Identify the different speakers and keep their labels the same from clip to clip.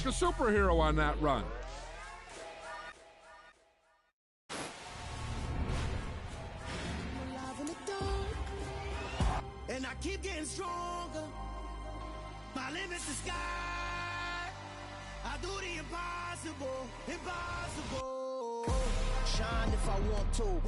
Speaker 1: a superhero on that run.
Speaker 2: And I keep getting stronger. My limit's the sky. I do the impossible, impossible. Shine if I want to.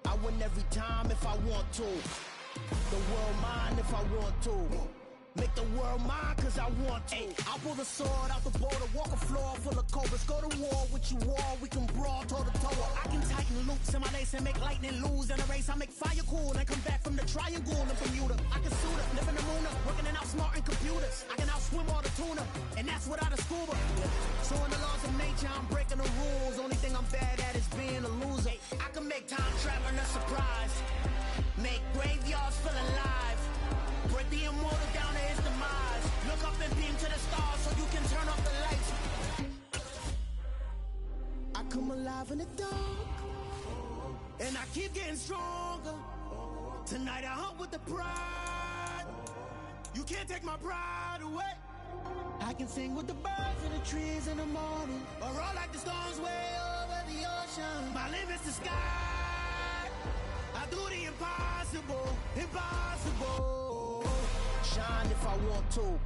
Speaker 2: I win every time if I want to. The world mine if I want to. Make the world mine cause I want to. I'll pull the sword out the border, walk a floor full of cobras. Go to war with you all, we can brawl toe to toe. I can tighten loops in my lace and make lightning lose in a race. I make fire cool and come back from the triangle in Bermuda. I can suit up, live in the moon up, working and outsmarting computers. I can outswim all the tuna, and that's without a scuba. So in the laws of nature, I'm breaking the rules. Only thing I'm bad at is being a loser. I can make time traveling a surprise. Make graveyards feel alive. Break the immortal down to his demise. Look up and beam to the stars so you can turn off the lights. I come alive in the dark, and I keep getting stronger. Tonight I hunt with the pride. You can't take my pride away. I can sing with the birds and the trees in the morning, or roll like the storms way over the ocean. My limit's the sky. I do the impossible, impossible. Shine if I want to.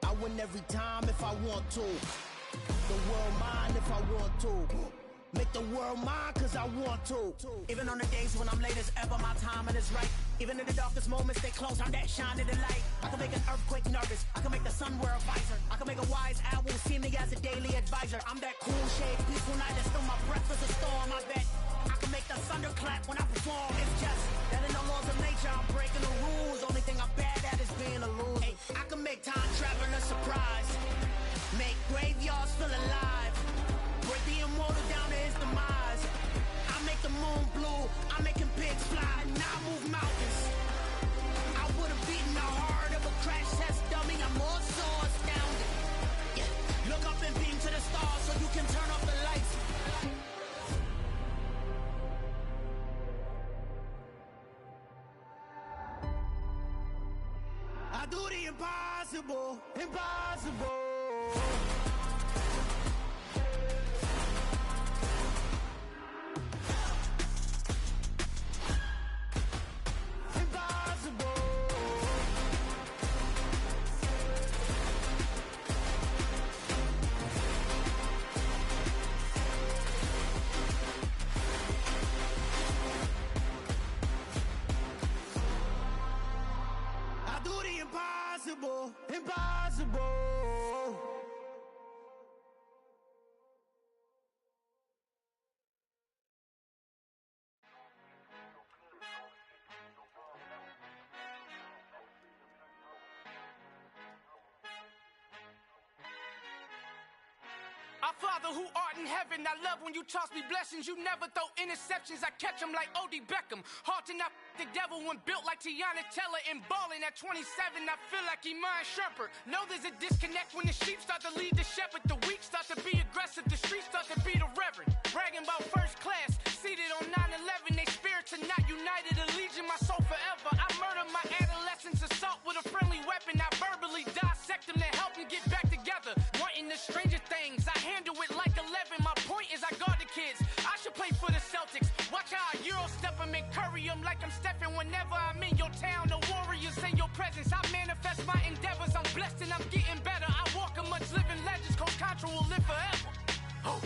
Speaker 2: I win every time if I want to. The world mine if I want to. Make the world mine cause I want to. Even on the days when I'm late as ever, my timing is right. Even in the darkest moments, stay close, I'm that shining the light. I can make an earthquake nervous, I can make the sun wear a visor. I can make a wise owl see me as a daily advisor. I'm that cool shade, peaceful night, that's still my breath is a storm, I bet. I can make the thunder clap when I perform. It's just that in the laws of nature, I'm breaking the rules. Only thing I'm bad at is being a loser. Hey, I can make time traveling a surprise. Make graveyards feel alive. Break the immortal down to his demise. I make the moon blue. I'm making pigs fly. Now I move mountains. I would have beaten the heart of a crash test dummy. I'm more so astounded. Yeah. Look up and beam to the stars so you can turn off the lights. I do the impossible, impossible. Impossible, impossible.
Speaker 3: Our Father who art in heaven, I love when you toss me blessings. You never throw interceptions, I catch them like O.D. Beckham. Hard to knock the devil when built like Tiana Teller. And balling at 27, I feel like Iman Shumpert. Know there's a disconnect when the sheep start to lead the shepherd. The weak start to be aggressive, the streets start to be the reverend. Bragging about first class, seated on 9/11. They spirits are not united, a legion, my soul forever. I murdered my adolescence, assault with a friendly weapon. I verbally dissect them to help them get back together. Wanting the stranger things, I handle it like 11. My point is I guard the kids. I should play for the Celtics. Watch how I Euro step them and curry them like I'm stepping. Whenever I'm in your town, the warriors in your presence. I manifest my endeavors. I'm blessed and I'm getting better. I walk amongst living legends. Coach Contra will live forever. Oh.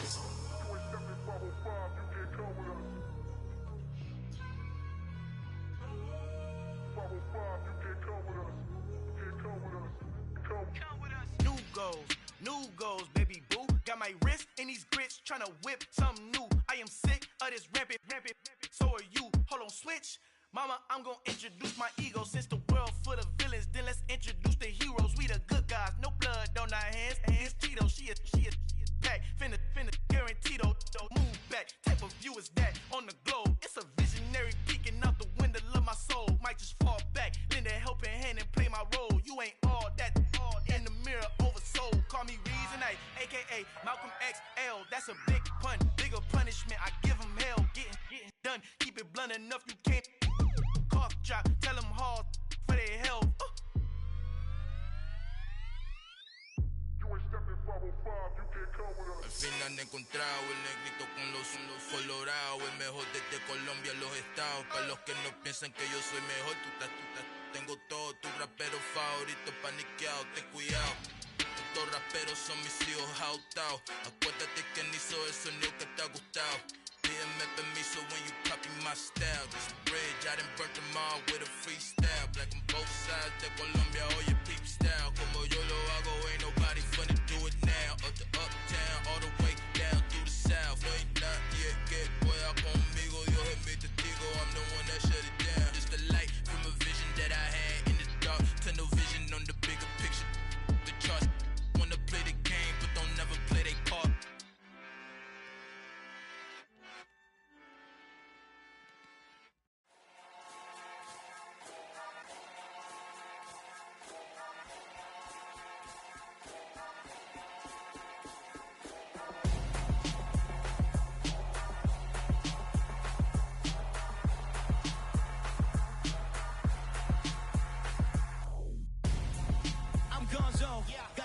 Speaker 2: New goals, new goals, baby boo. Got my wrist in these grits, tryna whip something new. I am sick of this rampant. So are you. Hold on, switch. Mama, I'm gonna introduce my ego. Since the world full of villains, then let's introduce the heroes. We the good guys, no blood on our hands. It's Tito, she is back. Finna, guaranteed. Move back. Type of view is that on the globe? It's a visionary peeking out the window of my soul. Might just fall back, lend a helping hand and play my role. You ain't all that in the mirror oversold. Call me Reason A, aka Malcolm XL. That's a big pun, bigger punishment. I give him hell, getting done. Keep it blunt enough, you can't. Cough drop, tell them hard for their health. You ain't stepping 505.
Speaker 1: Al fin han encontrado el negrito con los colorados, el mejor desde Colombia, los estados. Para los que no piensan que yo soy mejor, tengo todo, tu rapero favorito paniqueado, ten cuidado. Estos raperos son mis hijos jautados. Acuérdate que ni hizo el sonido que te ha gustado. Pídeme permiso when you copy my style. This bridge, I done burnt them all with a freestyle. Black on both sides de Colombia, oye peep style. Como yo lo hago, ain't nobody finna do it now. Up to uptown, all the way down through the south. No hay nadie que pueda conmigo, Dios es mi testigo. I'm the one that shut it down. Just the light from a vision that I had in the dark. Tunnel vision on the bigger picture. The charts wanna play the game, but don't never play their part.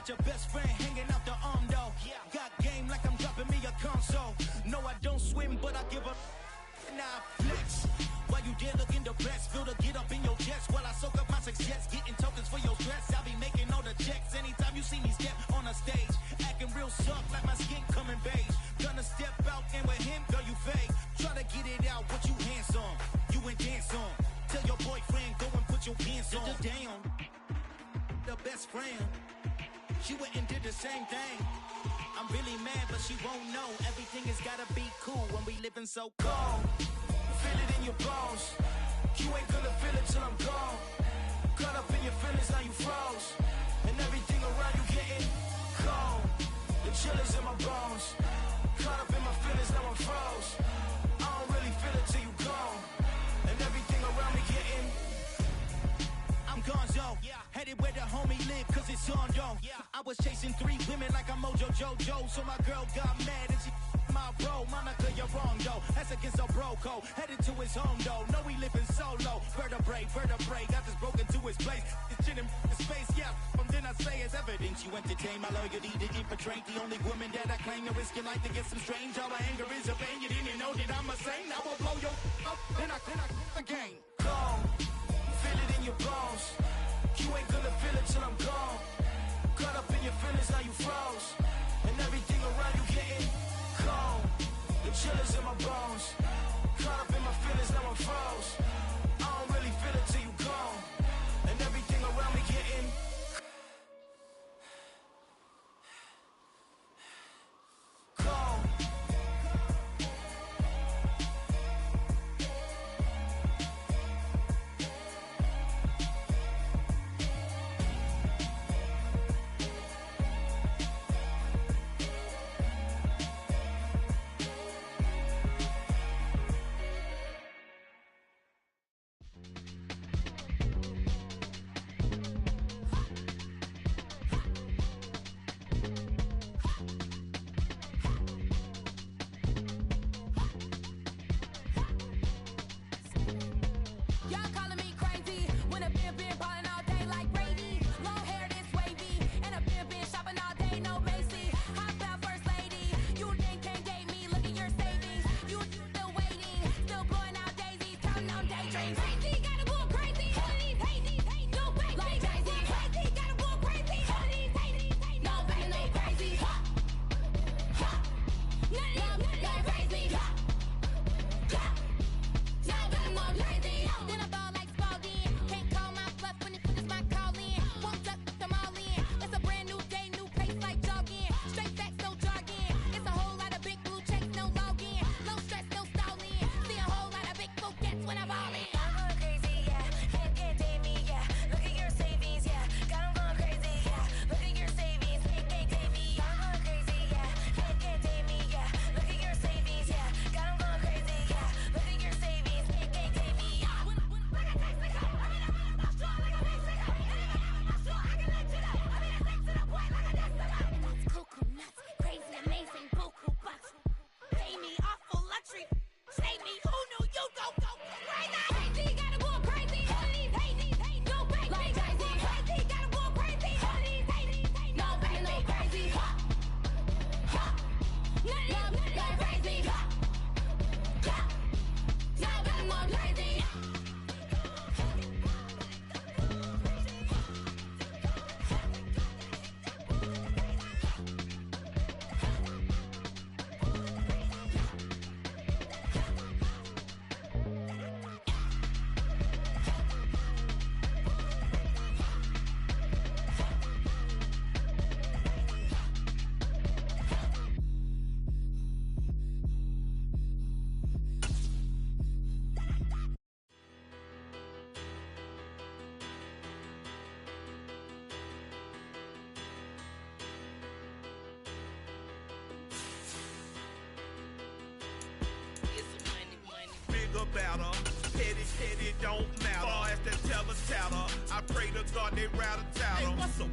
Speaker 2: Your best friend hanging out the arm though. Got game like I'm dropping me a console. No, I don't swim, but I give a now flex. While you there looking depressed, feel the get up in your chest while I soak up my success. Getting tokens for your stress. I'll be making all the checks anytime you see me step on a stage. Acting real soft like my skin coming beige. Gonna step out and with him, girl, you fake. Try to get it out, but you handsome. You ain't dance on. Tell your boyfriend, go and put your pants on. Down. The best friend. She went and did the same thing. I'm really mad, but she won't know. Everything has gotta be cool when we living so cold. Feel it in your bones. You ain't gonna feel it till I'm gone. Caught up in your feelings, now you froze. And everything around you getting cold. The chill is in my bones. Caught up in my feelings, now I'm froze. I don't really feel it till you gone. And everything around me getting I'm gonzo, headed where the homie live, cause it's on though. I was chasing 3 women like I'm Mojo Jojo, so my girl got mad and she my bro. Monica, you're wrong though, that's against a bro code. Headed to his home though, no we living solo. Vertebrae, got this broken to his place. This shit in space, from then I say it's evidence. You entertain my loyalty to infiltrate. The only woman that I claim to risk your life to get some strange. All my anger is a pain, you didn't know that I'm a saint. Now I'll blow your up, then I again. Gone. Feel it in your bones. You ain't gonna feel it till I'm gone. Caught up in your feelings, now you froze. And everything around you getting cold. The chill is in my bones. Caught up in my feelings, now I'm froze. I don't really feel it till you gone. And everything around me getting cold.
Speaker 4: better. Petty, don't matter. Far as the teller tatter, I pray to God they rattle tattle. Hey, what's a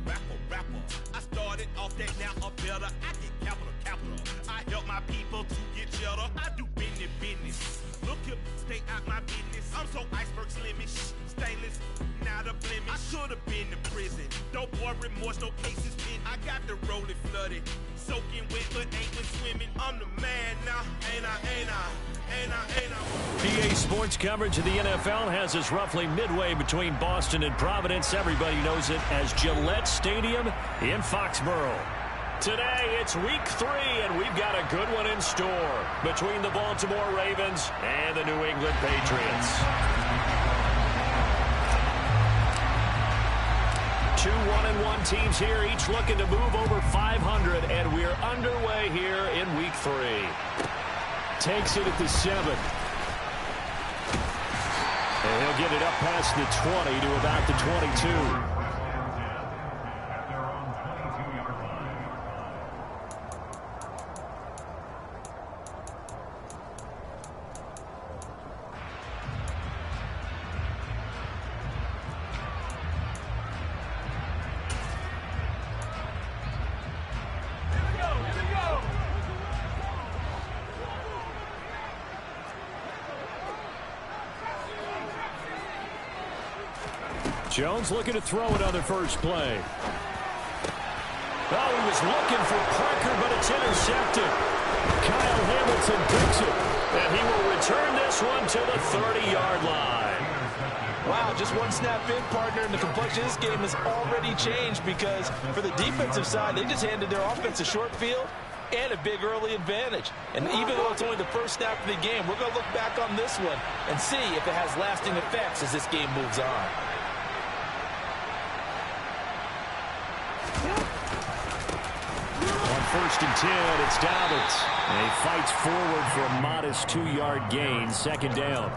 Speaker 4: rapper? I started off that, now I'm better. I get capital. I help my people to get cheddar. I do business. Look here, stay out my business. I'm so iceberg slimish, stainless, not a blemish. I should have been to prison. Don't boy remorse, no cases pinned. I got the rolling flooded, soaking wet, but ain't been swimming. I'm the man now, ain't I?
Speaker 5: PA Sports coverage of the NFL has us roughly midway between Boston and Providence. Everybody knows it as Gillette Stadium in Foxborough. Today, it's week 3, and we've got a good one in store between the Baltimore Ravens and the New England Patriots. 2 1-1 teams here, each looking to move over 500, and we're underway here in week 3. Takes it at the 7. And he'll get it up past the 20 to about the 22. Jones looking to throw it on the first play. Oh, he was looking for Parker, but it's intercepted. Kyle Hamilton picks it, and he will return this one to the 30-yard line.
Speaker 6: Wow, just one snap in, partner, and the complexion of this game has already changed because for the defensive side, they just handed their offense a short field and a big early advantage. And even though it's only the first snap of the game, we're going to look back on this one and see if it has lasting effects as this game moves on.
Speaker 5: First and 10, it's Dobbins. And he fights forward for a modest 2-yard gain, second down.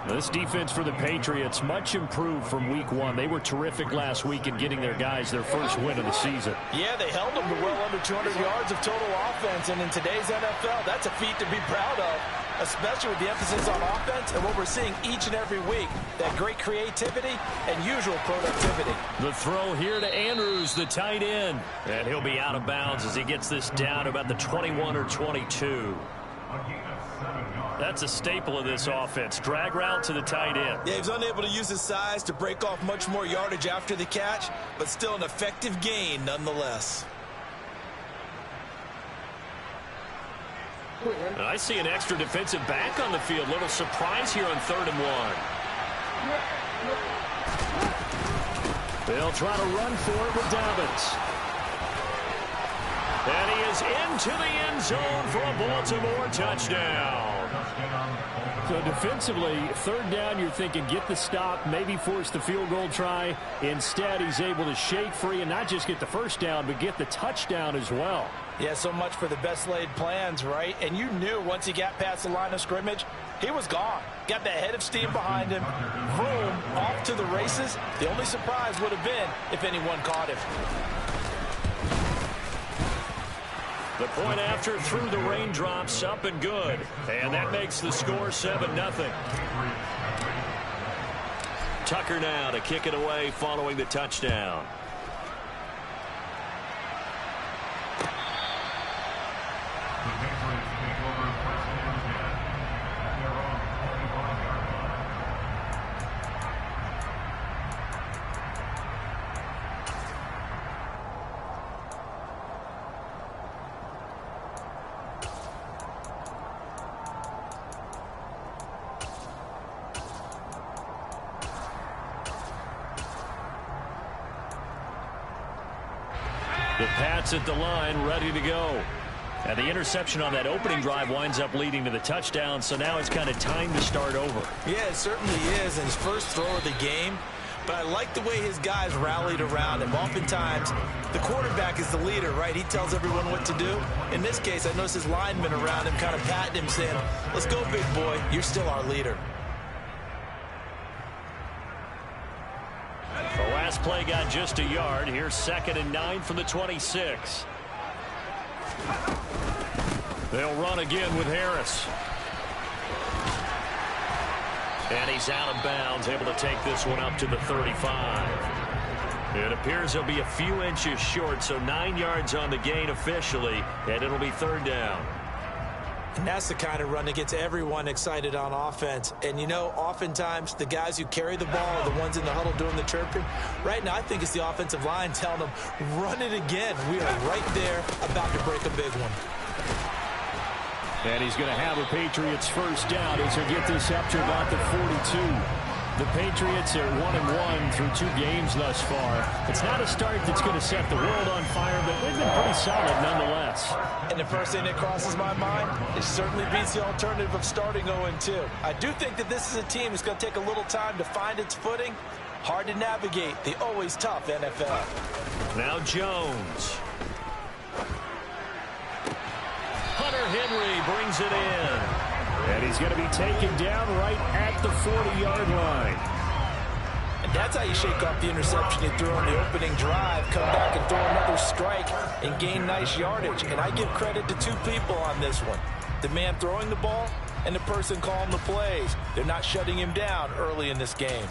Speaker 5: Now, this defense for the Patriots, much improved from week 1. They were terrific last week in getting their guys their first win of the season.
Speaker 6: Yeah, they held them to well under 200 yards of total offense, and in today's NFL, that's a feat to be proud of, especially with the emphasis on offense and what we're seeing each and every week, that great creativity and usual productivity.
Speaker 5: The throw here to Andrews, the tight end, and he'll be out of bounds as he gets this down about the 21 or 22. That's a staple of this offense. Drag route to the tight end.
Speaker 6: Yeah, he was unable to use his size to break off much more yardage after the catch, but still an effective gain nonetheless.
Speaker 5: And I see an extra defensive back on the field. Little surprise here on 3rd and 1. They'll try to run for it with Dobbins. And he is into the end zone for a Baltimore touchdown. So defensively, 3rd down, you're thinking get the stop, maybe force the field goal try. Instead, he's able to shake free and not just get the first down, but get the touchdown as well.
Speaker 6: Yeah, so much for the best laid plans, right? And you knew once he got past the line of scrimmage, he was gone. Got that head of steam behind him. Vroom, off to the races. The only surprise would have been if anyone caught him.
Speaker 5: The point after through the raindrops, up and good. And that makes the score 7-0. Tucker now to kick it away following the touchdown. The Pats at the line, ready to go. And the interception on that opening drive winds up leading to the touchdown, so now it's kind of time to start over.
Speaker 6: Yeah, it certainly is, and his first throw of the game. But I like the way his guys rallied around him. Oftentimes, the quarterback is the leader, right? He tells everyone what to do. In this case, I noticed his linemen around him kind of patting him, saying, let's go, big boy. You're still our leader.
Speaker 5: The last play got just a yard. Here's 2nd and 9 from the 26. They'll run again with Harris. And he's out of bounds, able to take this one up to the 35. It appears he'll be a few inches short, so 9 yards on the gain officially, and it'll be third down.
Speaker 6: And that's the kind of run that gets everyone excited on offense. And, you know, oftentimes the guys who carry the ball are the ones in the huddle doing the chirping. Right now, I think it's the offensive line telling them, run it again. We are right there about to break a big one.
Speaker 5: And he's going to have a Patriots first down as they get this up to about the 42. The Patriots are 1-1 through 2 games thus far. It's not a start that's going to set the world on fire, but they've been pretty solid nonetheless.
Speaker 6: And the first thing that crosses my mind, it certainly beats the alternative of starting 0-2. I do think that this is a team that's going to take a little time to find its footing. Hard to navigate the always tough NFL.
Speaker 5: Now Jones. Hunter Henry brings it in. And he's going to be taken down right at the 40-yard line.
Speaker 6: And that's how you shake off the interception you threw on the opening drive, come back and throw another strike and gain nice yardage. And I give credit to 2 people on this one. The man throwing the ball and the person calling the plays. They're not shutting him down early in this game.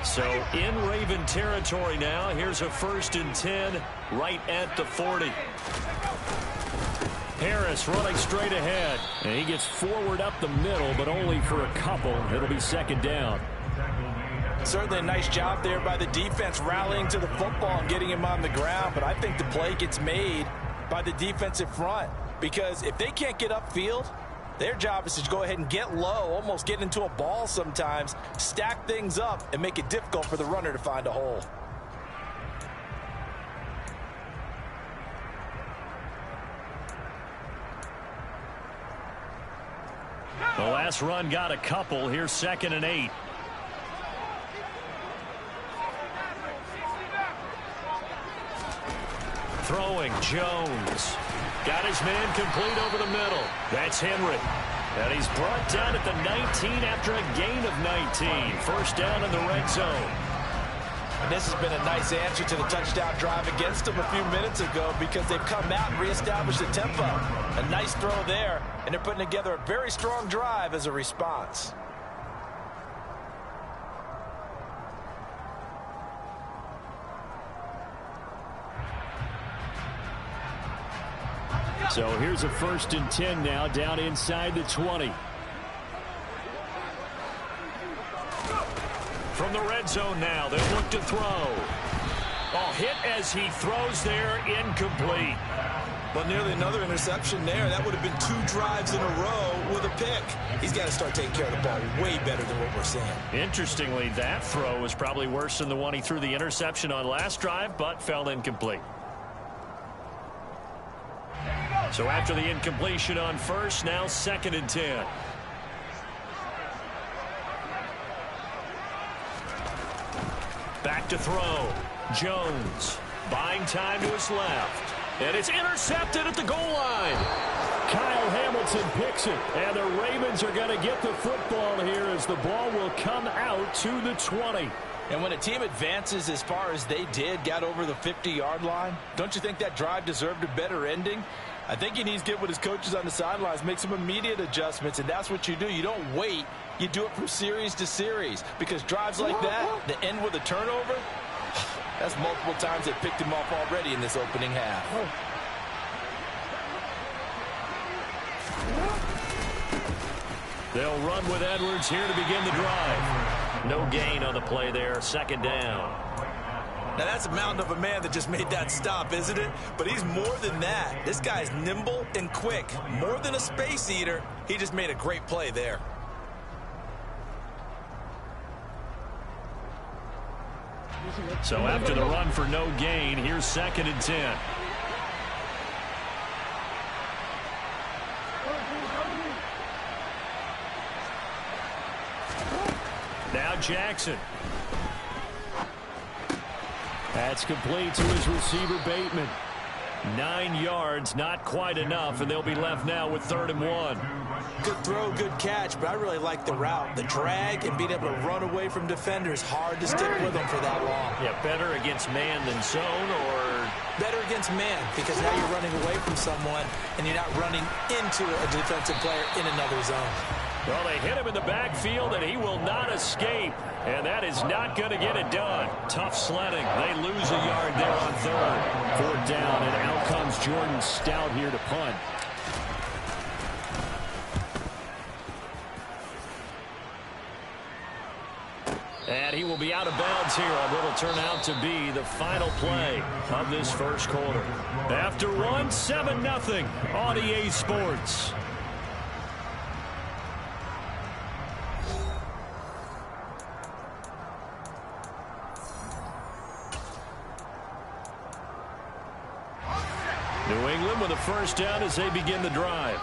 Speaker 5: So in Raven territory now. Here's a 1st and 10 right at the 40. Harris running straight ahead. And he gets forward up the middle, but only for a couple. It'll be 2nd down.
Speaker 6: Certainly a nice job there by the defense rallying to the football and getting him on the ground. But I think the play gets made by the defensive front. Because if they can't get upfield, their job is to go ahead and get low, almost get into a ball sometimes, stack things up, and make it difficult for the runner to find a hole.
Speaker 5: The last run got a couple. Here's 2nd and 8. Throwing, Jones. Got his man complete over the middle. That's Henry. And he's brought down at the 19 after a gain of 19. First down in the red zone.
Speaker 6: And this has been a nice answer to the touchdown drive against them a few minutes ago because they've come out and reestablished the tempo. A nice throw there, and they're putting together a very strong drive as a response.
Speaker 5: So here's a 1st and 10 now down inside the 20. From the red zone now, they look to throw. Oh, hit as he throws there, incomplete.
Speaker 6: But nearly another interception there. That would have been 2 drives in a row with a pick. He's got to start taking care of the ball way better than what we're seeing.
Speaker 5: Interestingly, that throw was probably worse than the one he threw the interception on last drive, but fell incomplete. So after the incompletion on first, now 2nd and 10. Back to throw. Jones buying time to his left. And it's intercepted at the goal line. Kyle Hamilton picks it. And the Ravens are going to get the football here as the ball will come out to the 20.
Speaker 6: And when a team advances as far as they did, got over the 50-yard line, don't you think that drive deserved a better ending? I think he needs to get with his coaches on the sidelines, make some immediate adjustments, and that's what you do. You don't wait. You do it from series to series because drives like that, that end with a turnover, that's multiple times they picked him off already in this opening half.
Speaker 5: They'll run with Edwards here to begin the drive. No gain on the play there, 2nd down.
Speaker 6: Now, that's a mountain of a man that just made that stop, isn't it? But he's more than that. This guy's nimble and quick. More than a space eater, he just made a great play there.
Speaker 5: So after the run for no gain, here's 2nd and 10. Now Jackson. That's complete to his receiver, Bateman. 9 yards, not quite enough, and they'll be left now with 3rd and 1.
Speaker 6: Good throw, good catch, but I really like the route. The drag and being able to run away from defenders, hard to stick with them for that long.
Speaker 5: Yeah, better against man than zone, or?
Speaker 6: Better against man, because now you're running away from someone and you're not running into a defensive player in another zone.
Speaker 5: Well, they hit him in the backfield, and he will not escape. And that is not going to get it done. Tough sledding. They lose a yard there on 3rd. 4th down, and out comes Jordan Stout here to punt. And he will be out of bounds here on what will turn out to be the final play of this first quarter. After one, 7-0 on EA Sports. New England with a first down as they begin the drive.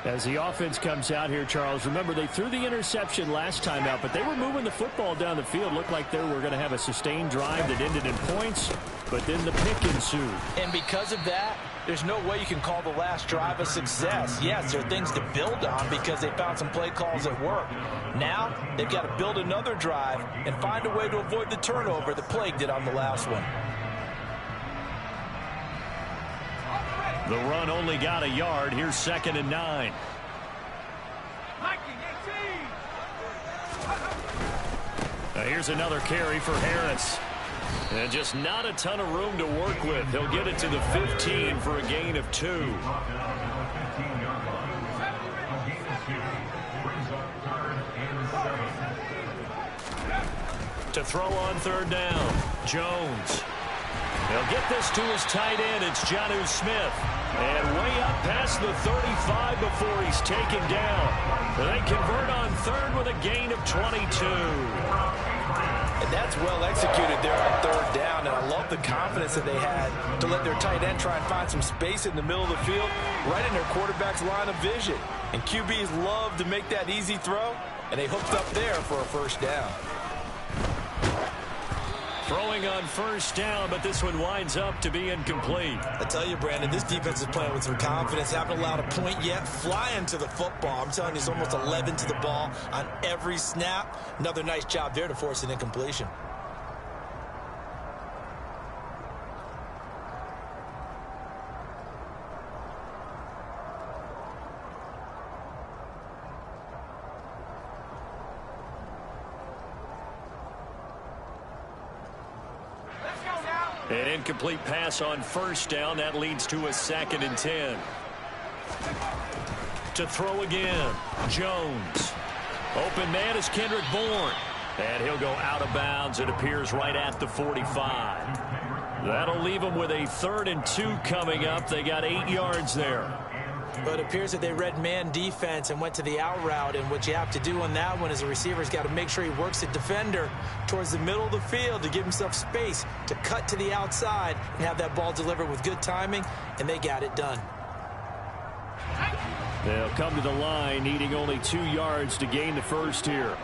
Speaker 5: As the offense comes out here, Charles, remember they threw the interception last time out, but they were moving the football down the field. Looked like they were going to have a sustained drive that ended in points, but then the pick ensued.
Speaker 6: And because of that, there's no way you can call the last drive a success. Yes, there are things to build on because they found some play calls that work. Now, they've got to build another drive and find a way to avoid the turnover that plagued it on the last one.
Speaker 5: The run only got a yard. Here's 2nd and 9. Now here's another carry for Harris. And just not a ton of room to work with. He'll get it to the 15 for a gain of 2. To throw on 3rd down, Jones. He'll get this to his tight end. It's Jonnu Smith. And way up past the 35 before he's taken down. They convert on 3rd with a gain of 22.
Speaker 6: And that's well executed there on 3rd down. And I love the confidence that they had to let their tight end try and find some space in the middle of the field, right in their quarterback's line of vision. And QBs love to make that easy throw, and they hooked up there for a first down.
Speaker 5: Throwing on 1st down, but this one winds up to be incomplete.
Speaker 6: I tell you, Brandon, this defense is playing with some confidence. Haven't allowed a point yet. Flying to the football. I'm telling you, it's almost 11 to the ball on every snap. Another nice job there to force an incompletion.
Speaker 5: An incomplete pass on 1st down. That leads to a 2nd and 10. To throw again, Jones. Open man is Kendrick Bourne. And he'll go out of bounds. It appears right at the 45. That'll leave him with a 3rd and 2 coming up. They got 8 yards there.
Speaker 6: But it appears that they read man defense and went to the out route. And what you have to do on that one is the receiver's got to make sure he works the defender towards the middle of the field to give himself space to cut to the outside and have that ball delivered with good timing. And they got it done.
Speaker 5: They'll come to the line, needing only 2 yards to gain the first here.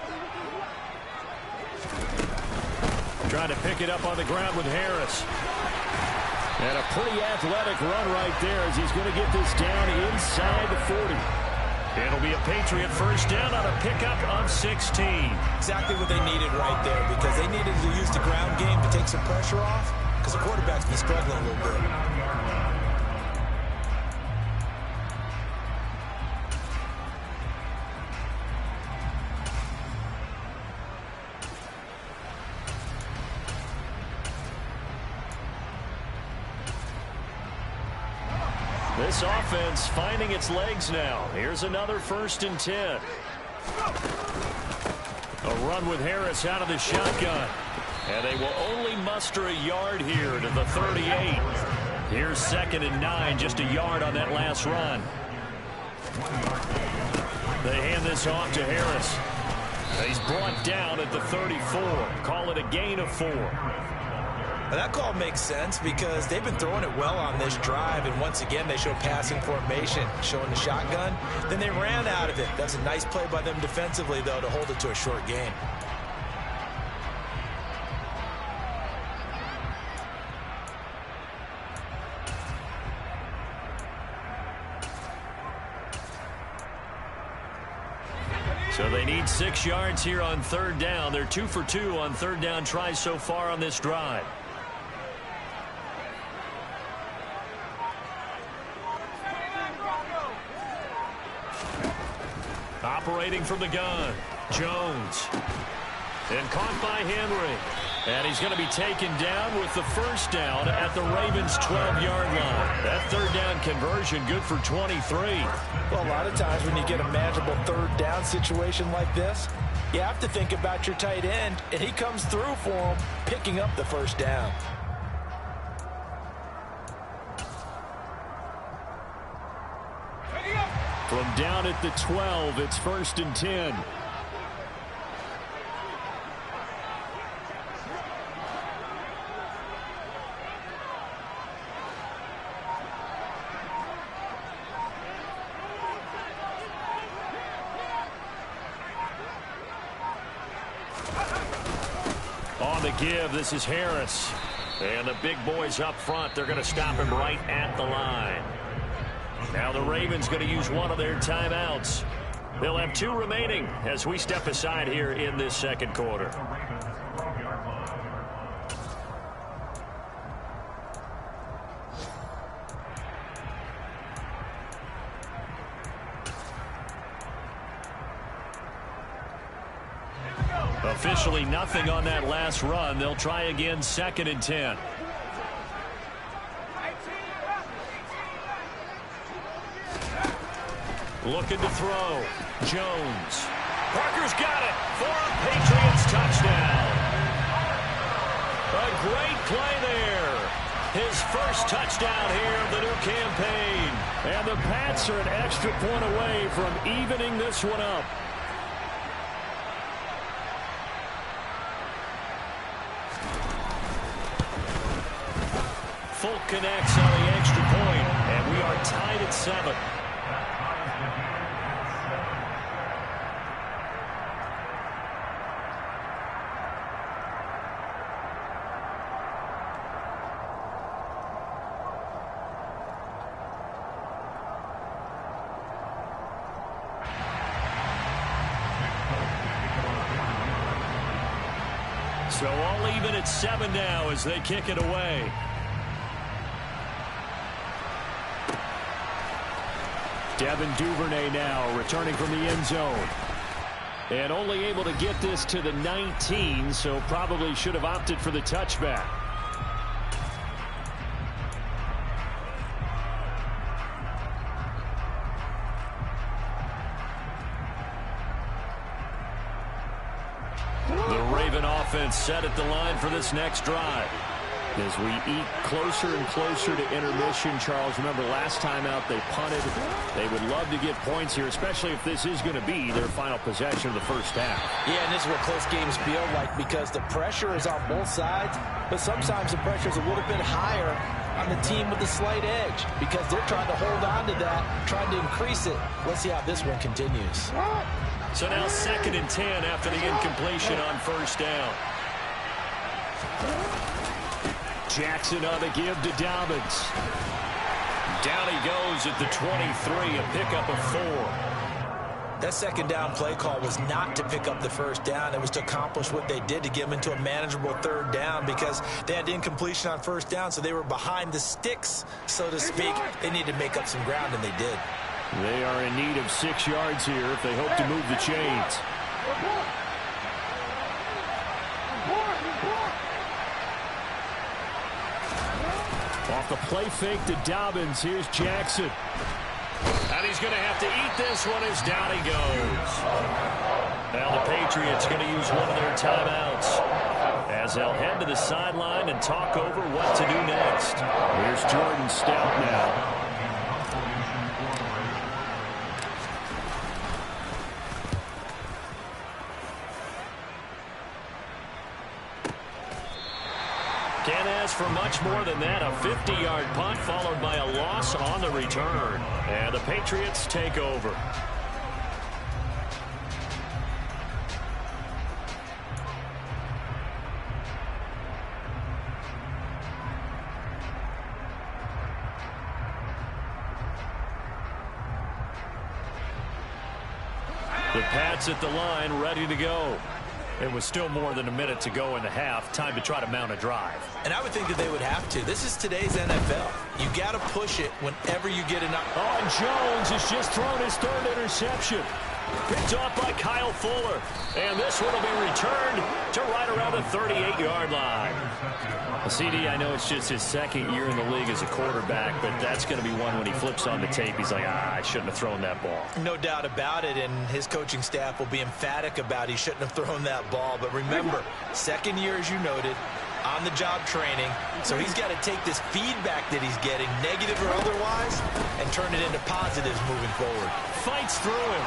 Speaker 5: Trying to pick it up on the ground with Harris. And a pretty athletic run right there as he's going to get this down inside the 40. It'll be a Patriot first down on a pickup of 16.
Speaker 6: Exactly what they needed right there, because they needed to use the ground game to take some pressure off, because the quarterback's been struggling a little bit.
Speaker 5: This offense finding its legs now. Here's another 1st and 10. A run with Harris out of the shotgun. And they will only muster a yard here to the 38. Here's 2nd and 9, just a yard on that last run. They hand this off to Harris. He's brought down at the 34. Call it a gain of 4.
Speaker 6: Now that call makes sense because they've been throwing it well on this drive, and once again they show passing formation, showing the shotgun. Then they ran out of it. That's a nice play by them defensively, though, to hold it to a short gain.
Speaker 5: So they need 6 yards here on third down. They're 2 for 2 on third down tries so far on this drive. Operating from the gun, Jones. And caught by Henry. And he's going to be taken down with the first down at the Ravens' 12-yard line. That third down conversion good for 23.
Speaker 6: Well, a lot of times when you get a manageable third down situation like this, you have to think about your tight end, and he comes through for him, picking up the first down.
Speaker 5: From down at the 12, it's 1st and 10. On the give, this is Harris. And the big boys up front, they're going to stop him right at the line. Now the Ravens going to use one of their timeouts. They'll have 2 remaining as we step aside here in this second quarter. Officially nothing on that last run. They'll try again 2nd and 10. Looking to throw. Jones. Parker's got it for a Patriots touchdown. A great play there. His first touchdown here of the new campaign. And the Pats are an extra point away from evening this one up. Folk connects on the extra point, and we are tied at 7. So all even at 7 now as they kick it away. Devin Duvernay now returning from the end zone. And only able to get this to the 19, so probably should have opted for the touchback. The Raven offense set at the line for this next drive. As we eat closer and closer to intermission, Charles, remember last time out they punted. They would love to get points here, especially if this is going to be their final possession of the first half.
Speaker 6: Yeah, and this is what close games feel like because the pressure is on both sides, but sometimes the pressure is a little bit higher on the team with the slight edge because they're trying to hold on to that, trying to increase it. Let's see how this one continues.
Speaker 5: So now 2nd and 10 after the incompletion on first down. Jackson on the give to Dobbins. Down he goes at the 23, a pickup of 4.
Speaker 6: That second down play call was not to pick up the first down. It was to accomplish what they did to get them into a manageable third down because they had incompletion on first down, so they were behind the sticks, so to speak. They needed to make up some ground, and they did.
Speaker 5: They are in need of 6 yards here if they hope to move the chains. Off the play fake to Dobbins. Here's Jackson. And he's going to have to eat this one as down he goes. Now the Patriots going to use one of their timeouts as they'll head to the sideline and talk over what to do next. Here's Jordan Stout now. Can't ask for much more than that. A 50-yard punt followed by a loss on the return. And the Patriots take over. The Pats at the line, ready to go. It was still more than a minute to go in the half. Time to try to mount a drive.
Speaker 6: And I would think that they would have to. This is today's NFL. You got to push it whenever you get enough.
Speaker 5: Oh, and Jones has just thrown his third interception. Picked off by Kyle Fuller. And this one will be returned to right around the 38-yard line. CD, I know it's just his second year in the league as a quarterback, but that's going to be one when he flips on the tape. He's like, I shouldn't have thrown that ball.
Speaker 6: No doubt about it, and his coaching staff will be emphatic about he shouldn't have thrown that ball. But remember, second year, as you noted, on-the-job training, so he's got to take this feedback that he's getting, negative or otherwise, and turn it into positives moving forward.
Speaker 5: Fights through him.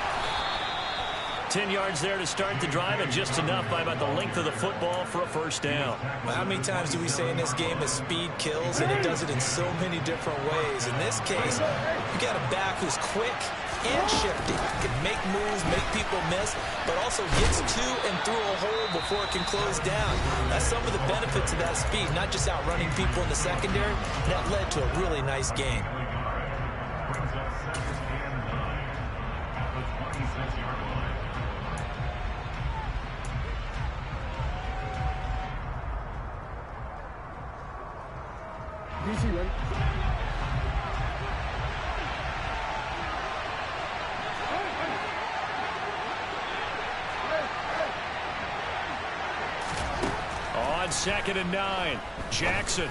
Speaker 5: 10 yards there to start the drive, and just enough by about the length of the football for a first down.
Speaker 6: Well, how many times do we say in this game that speed kills, and it does it in so many different ways? In this case, you got a back who's quick and shifty. Can make moves, make people miss, but also gets to and through a hole before it can close down. That's some of the benefits of that speed, not just outrunning people in the secondary. That led to a really nice game.
Speaker 5: On 2nd and 9, Jackson.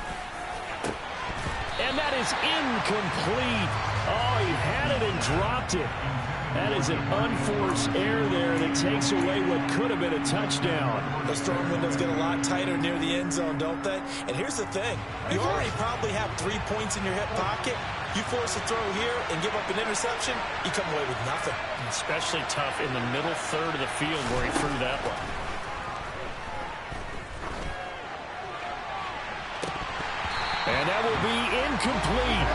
Speaker 5: And that is incomplete. Oh, he had it and dropped it. That is an unforced error there, and it takes away what could have been a touchdown.
Speaker 6: Those throwing windows get a lot tighter near the end zone, don't they? And here's the thing. You already probably have 3 points in your hip pocket. You force a throw here and give up an interception, you come away with nothing.
Speaker 5: Especially tough in the middle third of the field where he threw that one. And that will be incomplete.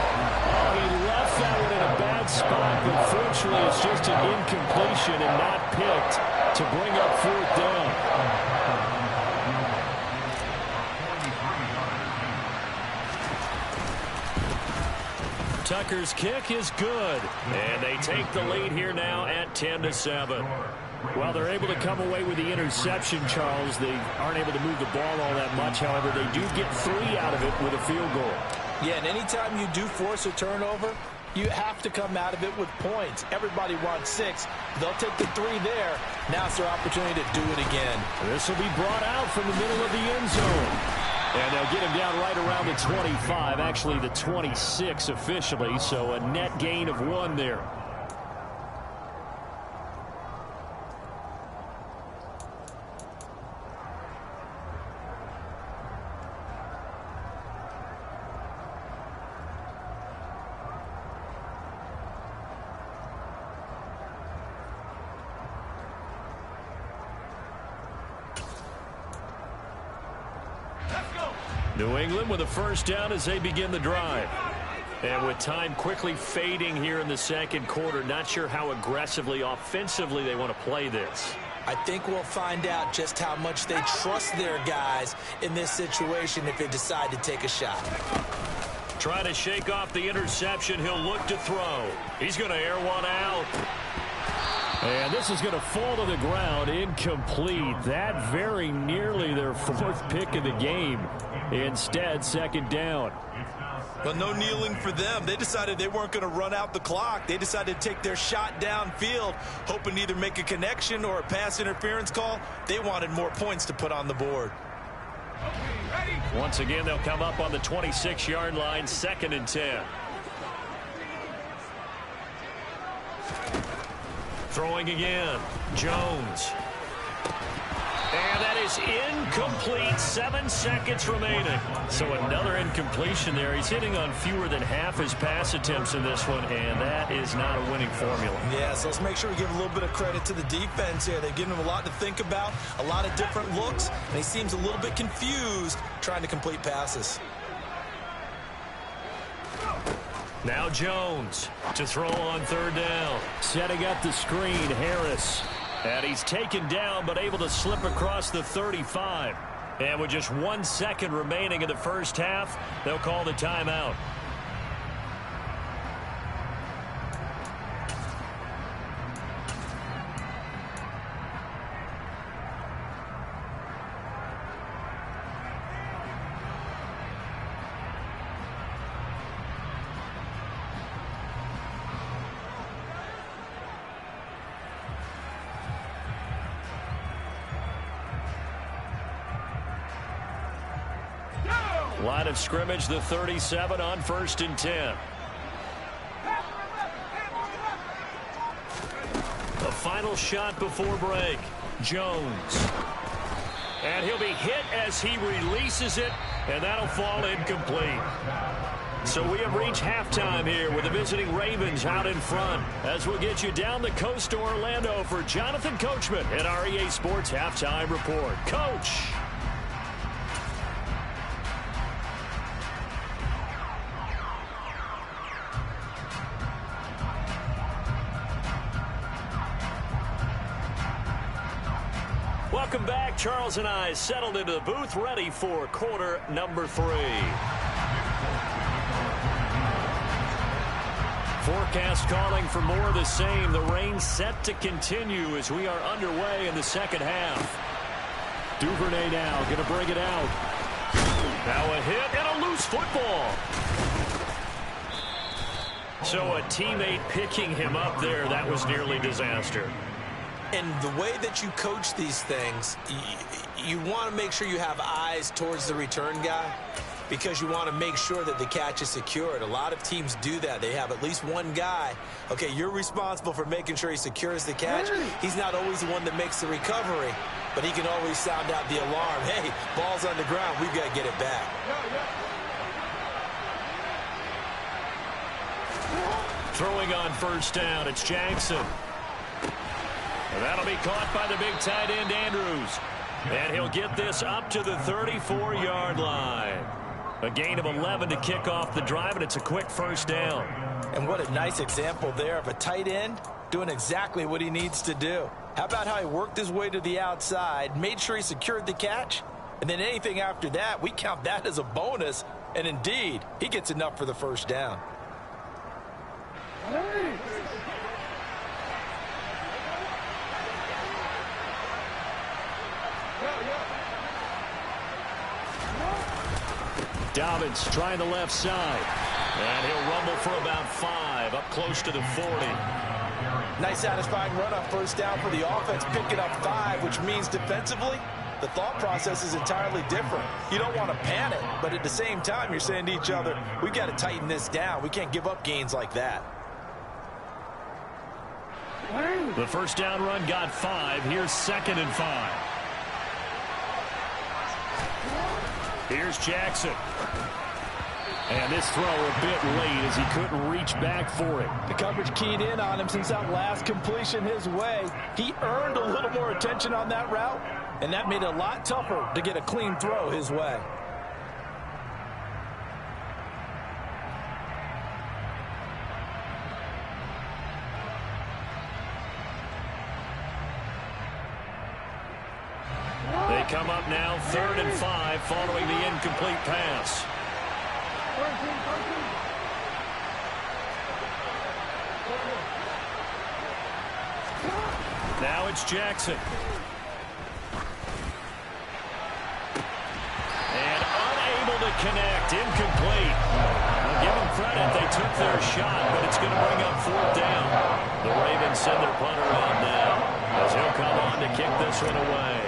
Speaker 5: Oh, he left that one in a bad spot, but fortunately it's just an incompletion and not picked to bring up 4th down. Tucker's kick is good, and they take the lead here now at 10-7. Well, they're able to come away with the interception, Charles. They aren't able to move the ball all that much. However, they do get 3 out of it with a field goal.
Speaker 6: Yeah, and anytime you do force a turnover, you have to come out of it with points. Everybody wants 6. They'll take the 3 there. Now it's their opportunity to do it again.
Speaker 5: This will be brought out from the middle of the end zone. And they'll get him down right around the 25, actually the 26 officially, so a net gain of 1 there. New England with a first down as they begin the drive. And with time quickly fading here in the second quarter, not sure how aggressively, offensively they want to play this.
Speaker 6: I think we'll find out just how much they trust their guys in this situation if they decide to take a shot.
Speaker 5: Trying to shake off the interception. He'll look to throw. He's going to air one out. And this is going to fall to the ground, incomplete. That very nearly their 4th pick of the game. Instead, 2nd down.
Speaker 6: Well, no kneeling for them. They decided they weren't going to run out the clock. They decided to take their shot downfield, hoping to either make a connection or a pass interference call. They wanted more points to put on the board.
Speaker 5: Once again, they'll come up on the 26-yard line, 2nd and 10. Throwing again, Jones. And that is incomplete. 7 seconds remaining. So another incompletion there. He's hitting on fewer than half his pass attempts in this one, and that is not a winning formula.
Speaker 6: Yeah, so let's make sure we give a little bit of credit to the defense here. They've given him a lot to think about, a lot of different looks, and he seems a little bit confused trying to complete passes.
Speaker 5: Now Jones to throw on 3rd down. Setting up the screen, Harris. And he's taken down but able to slip across the 35. And with just 1 second remaining in the first half, they'll call the timeout. Line of scrimmage, the 37 on 1st and 10. The final shot before break. Jones. And he'll be hit as he releases it, and that'll fall incomplete. So we have reached halftime here with the visiting Ravens out in front, as we'll get you down the coast to Orlando for Jonathan Coachman at our EA Sports Halftime Report. Coach. Welcome back. Charles and I settled into the booth, ready for quarter number 3. Forecast calling for more of the same. The rain set to continue as we are underway in the second half. Duvernay now going to bring it out. Now a hit and a loose football. So a teammate picking him up there, that was nearly disaster.
Speaker 6: And the way that you coach these things, you want to make sure you have eyes towards the return guy, because you want to make sure that the catch is secured. A lot of teams do that. They have at least one guy. Okay, you're responsible for making sure he secures the catch. He's not always the one that makes the recovery, but he can always sound out the alarm. Hey, ball's on the ground. We've got to get it back.
Speaker 5: Throwing on 1st down, it's Jackson. And that'll be caught by the big tight end, Andrews. And he'll get this up to the 34-yard line. A gain of 11 to kick off the drive, and it's a quick 1st down.
Speaker 6: And what a nice example there of a tight end doing exactly what he needs to do. How about how he worked his way to the outside, made sure he secured the catch, and then anything after that, we count that as a bonus. And indeed, he gets enough for the 1st down.
Speaker 5: Dobbins trying the left side. And he'll rumble for about 5, up close to the 40.
Speaker 6: Nice satisfying run on 1st down for the offense, picking up 5, which means defensively, the thought process is entirely different. You don't want to panic, but at the same time, you're saying to each other, we've got to tighten this down. We can't give up gains like that.
Speaker 5: The 1st down run got 5. Here's 2nd and 5. Here's Jackson. And this throw a bit late as he couldn't reach back for it.
Speaker 6: The coverage keyed in on him since that last completion his way. He earned a little more attention on that route, and that made it a lot tougher to get a clean throw his way.
Speaker 5: They come up now 3rd and 5 following the incomplete pass. Now it's Jackson. And unable to connect. Incomplete. I'll give them credit. They took their shot, but it's going to bring up 4th down. The Ravens send their punter out now as he'll come on to kick this one away.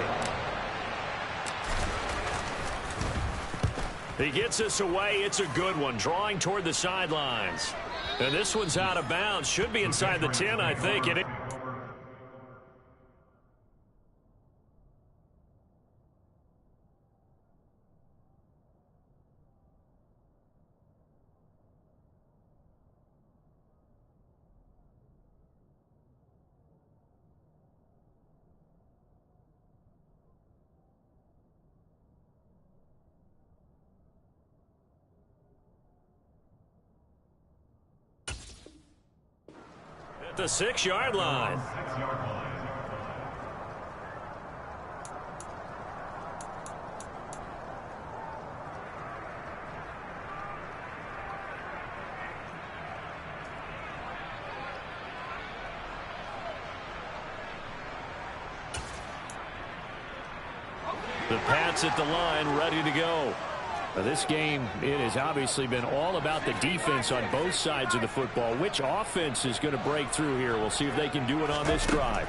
Speaker 5: He gets us away. It's a good one. Drawing toward the sidelines. And this one's out of bounds. Should be inside the 10, I think. And the 6-yard line. The Pats at the line, ready to go. This game, it has obviously been all about the defense on both sides of the football. Which offense is going to break through here? We'll see if they can do it on this drive.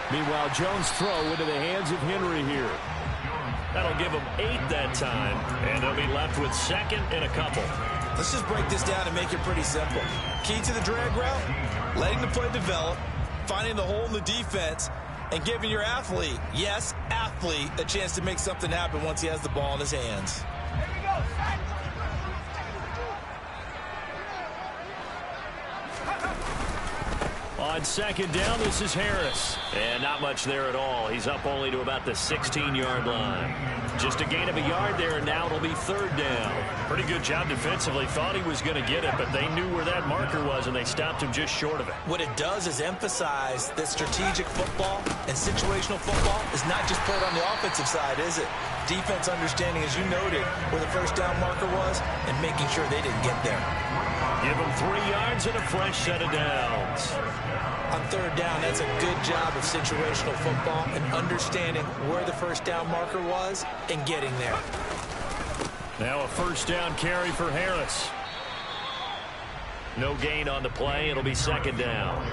Speaker 5: Meanwhile, Jones' throw into the hands of Henry here. That'll give them 8 that time, and they'll be left with second and a couple.
Speaker 6: Let's just break this down and make it pretty simple. Key to the drag route, letting the play develop, finding the hole in the defense, and giving your athlete, yes, athlete, a chance to make something happen once he has the ball in his hands.
Speaker 5: On second down, this is Harris. And not much there at all. He's up only to about the 16-yard line. Just a gain of a yard there, and now it'll be third down. Pretty good job defensively. Thought he was going to get it, but they knew where that marker was, and they stopped him just short of it.
Speaker 6: What it does is emphasize that strategic football and situational football is not just played on the offensive side, is it? Defense understanding, as you noted, where the first down marker was and making sure they didn't get there.
Speaker 5: Give them 3 yards and a fresh set of downs.
Speaker 6: On third down, that's a good job of situational football and understanding where the first down marker was and getting there.
Speaker 5: Now a first down carry for Harris. No gain on the play. It'll be second down.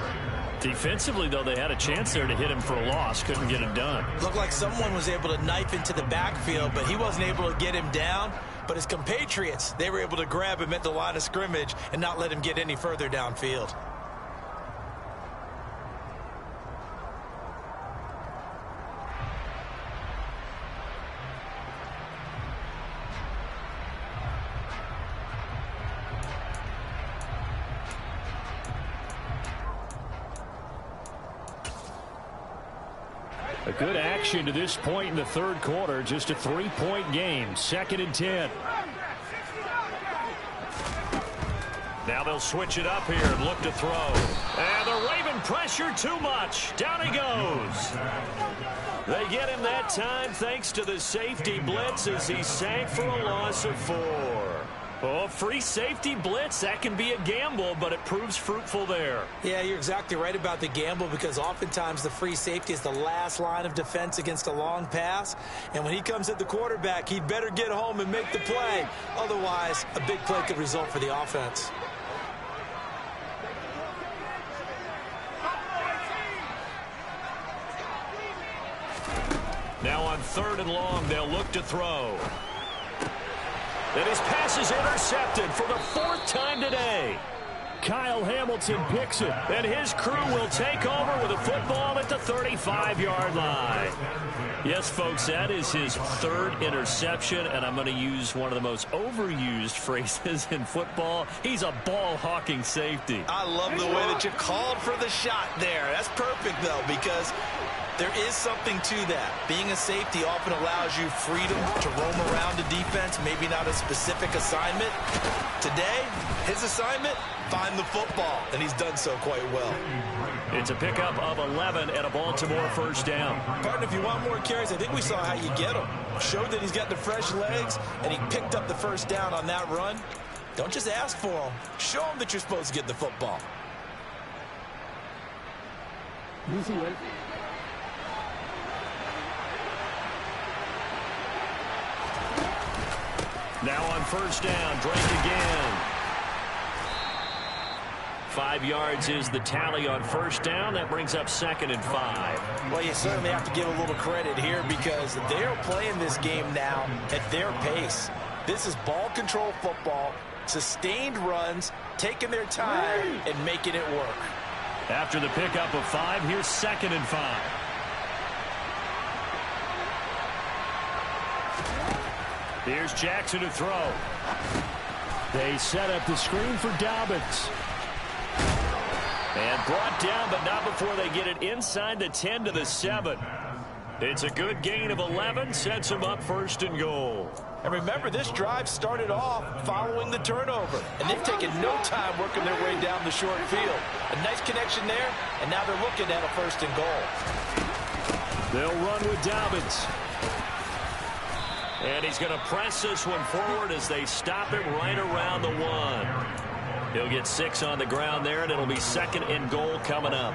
Speaker 5: Defensively, though, they had a chance there to hit him for a loss. Couldn't get it done.
Speaker 6: Looked like someone was able to knife into the backfield, but he wasn't able to get him down. But his compatriots, they were able to grab him at the line of scrimmage and not let him get any further downfield.
Speaker 5: A good action to this point in the third quarter. Just a 3-point game. Second and 10. Now they'll switch it up here and look to throw. And the Raven pressure too much. Down he goes. They get him that time thanks to the safety blitz as he sank for a loss of 4. Oh, free safety blitz, that can be a gamble, but it proves fruitful there.
Speaker 6: Yeah, you're exactly right about the gamble because oftentimes the free safety is the last line of defense against a long pass. And when he comes at the quarterback, he'd better get home and make the play. Otherwise, a big play could result for the offense.
Speaker 5: Now on third and long, they'll look to throw. And his pass is intercepted for the 4th time today. Kyle Hamilton picks it, and his crew will take over with a football at the 35-yard line. Yes, folks, that is his 3rd interception, and I'm going to use one of the most overused phrases in football. He's a ball-hawking safety.
Speaker 6: I love the way that you called for the shot there. That's perfect, though, because there is something to that. Being a safety often allows you freedom to roam around the defense, maybe not a specific assignment. Today, his assignment, find the football, and he's done so quite well.
Speaker 5: It's a pickup of 11 and a Baltimore first down.
Speaker 6: Partner, if you want more carries, I think we saw how you get them. Showed that he's got the fresh legs, and he picked up the first down on that run. Don't just ask for them. Show them that you're supposed to get the football.
Speaker 5: Now on first down, Drake again. 5 yards is the tally on first down. That brings up second and 5.
Speaker 6: Well, you certainly have to give a little credit here because they're playing this game now at their pace. This is ball control football, sustained runs, taking their time and making it work.
Speaker 5: After the pickup of 5, here's second and 5. Here's Jackson to throw. They set up the screen for Dobbins. And brought down, but not before they get it inside the 10 to the 7. It's a good gain of 11, sets them up first and goal.
Speaker 6: And remember, this drive started off following the turnover, and they've taken no time working their way down the short field. A nice connection there, and now they're looking at a first and goal.
Speaker 5: They'll run with Dobbins. And he's going to press this one forward as they stop him right around the 1. He'll get 6 on the ground there, and it'll be second and goal coming up.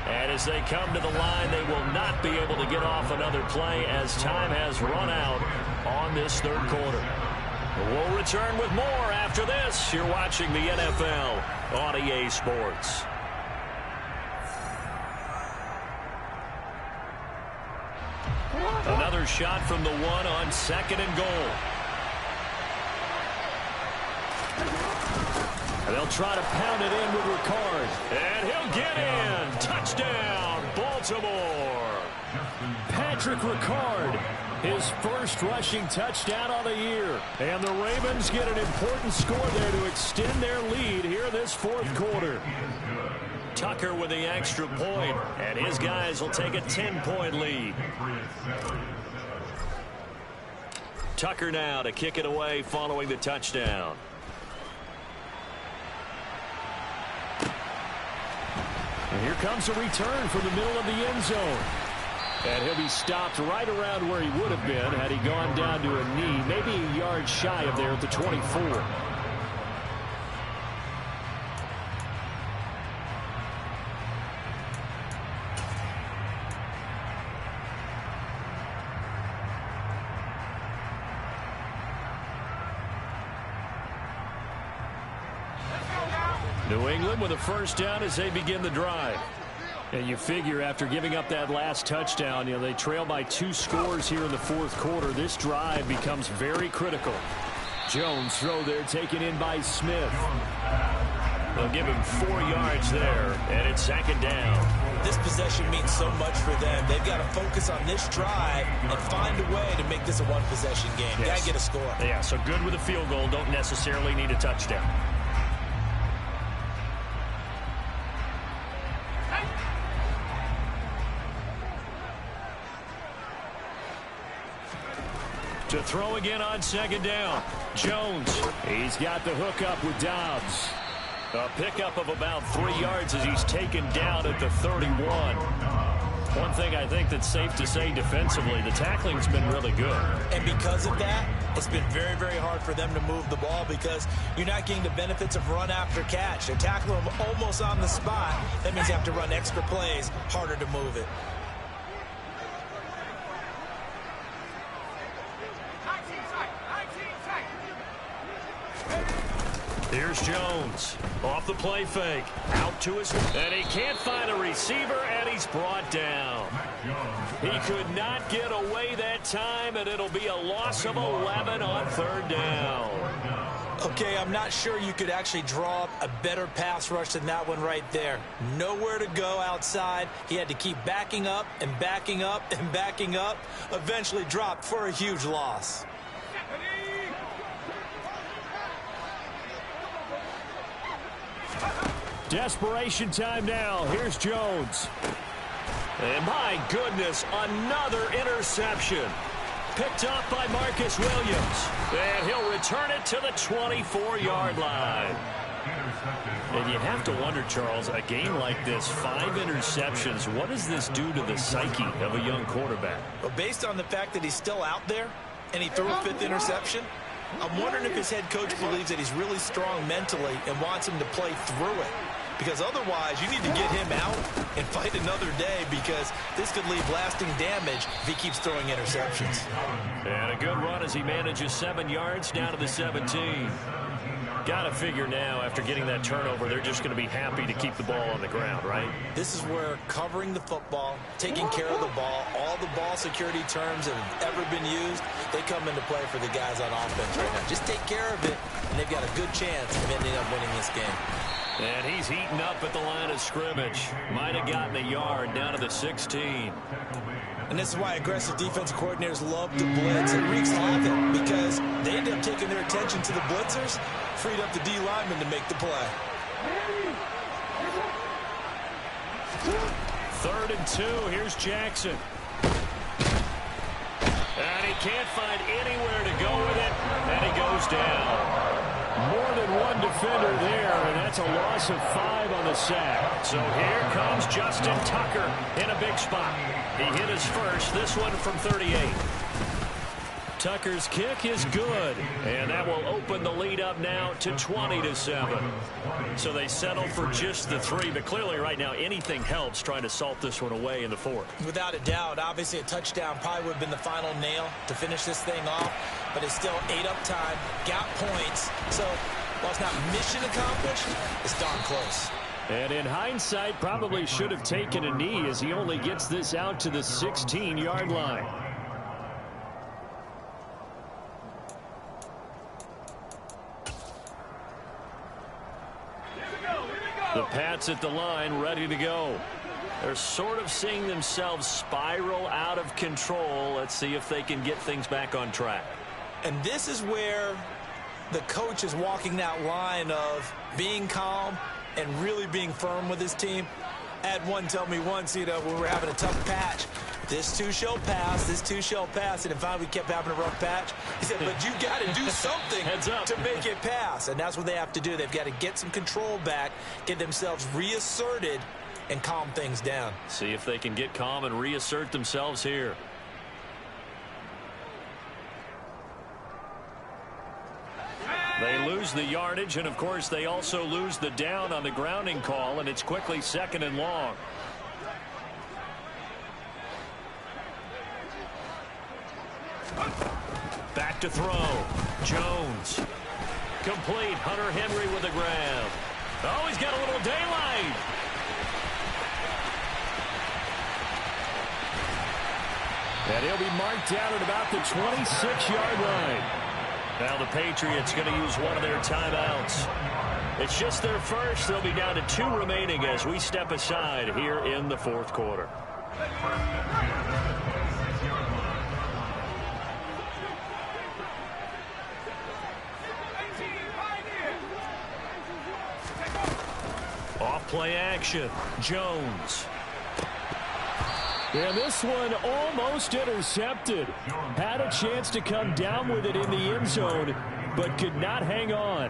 Speaker 5: And as they come to the line, they will not be able to get off another play as time has run out on this third quarter. We'll return with more after this. You're watching the NFL on EA Sports. Another shot from the one on 2nd and goal. And they'll try to pound it in with Ricard. And he'll get in. Touchdown, Baltimore. Patrick Ricard, his first rushing touchdown on the year. And the Ravens get an important score there to extend their lead here this 4th quarter. Tucker with the extra point, and his guys will take a 10-point lead. Tucker now to kick it away following the touchdown. And here comes a return from the middle of the end zone. And he'll be stopped right around where he would have been had he gone down to a knee, maybe a yard shy of there at the 24. New England with a first down as they begin the drive. And you figure after giving up that last touchdown, they trail by 2 scores here in the 4th quarter. This drive becomes very critical. Jones throw there taken in by Smith. They'll give him 4 yards there, and it's 2nd down.
Speaker 6: This possession means so much for them. They've got to focus on this drive and find a way to make this a one-possession game. Yes. Got to get a score.
Speaker 5: Yeah, so good with a field goal. Don't necessarily need a touchdown. To throw again on 2nd down. Jones, he's got the hook up with Dobbs. A pickup of about 3 yards as he's taken down at the 31. One thing I think that's safe to say defensively, the tackling's been really good.
Speaker 6: And because of that, it's been very, very hard for them to move the ball because you're not getting the benefits of run after catch. They're tackling them almost on the spot. That means you have to run extra plays, harder to move it.
Speaker 5: Here's Jones. Off the play fake. Out to his... And he can't find a receiver, and he's brought down. He could not get away that time, and it'll be a loss of 11 on 3rd down.
Speaker 6: Okay, I'm not sure you could actually draw up a better pass rush than that one right there. Nowhere to go outside. He had to keep backing up and backing up and backing up. Eventually dropped for a huge loss.
Speaker 5: Desperation time now. Here's Jones. And my goodness, another interception. Picked up by Marcus Williams. And he'll return it to the 24-yard line. And you have to wonder, Charles, a game like this, 5 interceptions, what does this do to the psyche of a young quarterback?
Speaker 6: Well, based on the fact that he's still out there and he threw a 5th interception, I'm wondering if his head coach believes that he's really strong mentally and wants him to play through it. Because otherwise, you need to get him out and fight another day because this could leave lasting damage if he keeps throwing interceptions.
Speaker 5: And a good run as he manages 7 yards down to the 17. Got to figure now, after getting that turnover, they're just going to be happy to keep the ball on the ground, right?
Speaker 6: This is where covering the football, taking care of the ball, all the ball security terms that have ever been used, they come into play for the guys on offense right now. Just take care of it, and they've got a good chance of ending up winning this game.
Speaker 5: And he's heating up at the line of scrimmage. Might have gotten a yard down to the 16.
Speaker 6: And this is why aggressive defensive coordinators love to blitz. It wreaks havoc because they end up taking their attention to the blitzers, freed up the D lineman to make the play.
Speaker 5: 3rd and 2. Here's Jackson. And he can't find anywhere to go with it, and he goes down. More than one defender there, and that's a loss of 5 on the sack. So here comes Justin Tucker in a big spot. He hit his first, this one from 38. Tucker's kick is good, and that will open the lead up now to 20-7. So they settle for just the 3, but clearly right now anything helps trying to salt this one away in the 4th.
Speaker 6: Without a doubt, obviously a touchdown probably would have been the final nail to finish this thing off, but it's still 8 up time, got points, so while it's not mission accomplished, it's darn close.
Speaker 5: And in hindsight, probably should have taken a knee as he only gets this out to the 16-yard line. The Pats at the line, ready to go. They're sort of seeing themselves spiral out of control. Let's see if they can get things back on track.
Speaker 6: And this is where the coach is walking that line of being calm and really being firm with his team. I had one tell me once, when we're having a tough patch, this too shall pass, this too shall pass. And finally we kept having a rough patch. He said, but you got to do something to make it pass. And that's what they have to do. They've got to get some control back, get themselves reasserted, and calm things down.
Speaker 5: See if they can get calm and reassert themselves here. They lose the yardage, and of course they also lose the down on the grounding call, and it's quickly 2nd and long. Back to throw. Jones. Complete. Hunter Henry with a grab. Oh, he's got a little daylight. And he'll be marked down at about the 26-yard line. Now the Patriots going to use one of their timeouts. It's just their first. They'll be down to 2 remaining as we step aside here in the 4th quarter. Off play action. Jones.
Speaker 7: And this one almost intercepted. Had a chance to come down with it in the end zone, but could not hang on.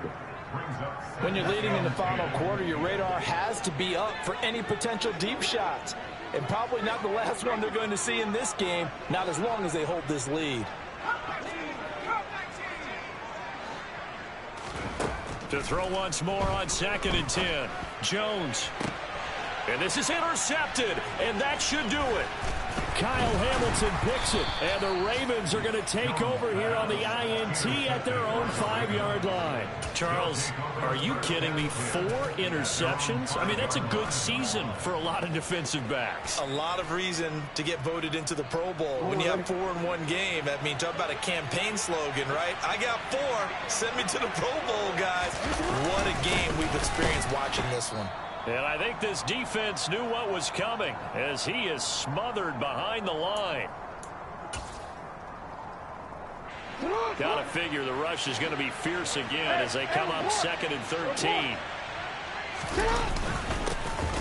Speaker 6: When you're leading in the final quarter, your radar has to be up for any potential deep shots. And probably not the last one they're going to see in this game, not as long as they hold this lead.
Speaker 5: To throw once more on 2nd and 10. Jones. And this is intercepted, and that should do it.
Speaker 7: Kyle Hamilton picks it, and the Ravens are going to take over here on the INT at their own 5-yard line.
Speaker 5: Charles, are you kidding me? 4 interceptions? I mean, that's a good season for a lot of defensive backs.
Speaker 6: A lot of reason to get voted into the Pro Bowl. When you have 4 in one game, I mean, talk about a campaign slogan, right? I got 4. Send me to the Pro Bowl, guys. What a game we've experienced watching this one.
Speaker 5: And I think this defense knew what was coming as he is smothered behind the line. Got to figure the rush is going to be fierce again as they come up 2nd and 13.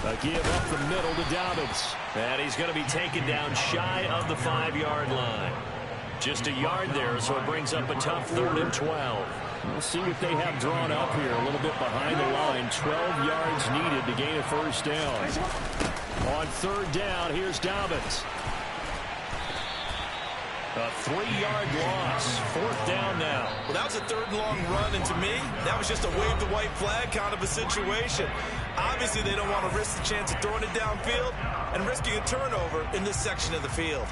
Speaker 7: A give up the middle to Dobbins.
Speaker 5: And he's going to be taken down shy of the 5-yard line. Just a yard there, so it brings up a tough 3rd and 12.
Speaker 7: We'll see what they have drawn up here. A little bit behind the line. 12 yards needed to gain a first down. On 3rd down, here's Dobbins.
Speaker 5: A 3-yard loss. 4th down now.
Speaker 6: Well, that was a 3rd and long run, and to me, that was just a wave the white flag kind of a situation. Obviously, they don't want to risk the chance of throwing it downfield and risking a turnover in this section of the field.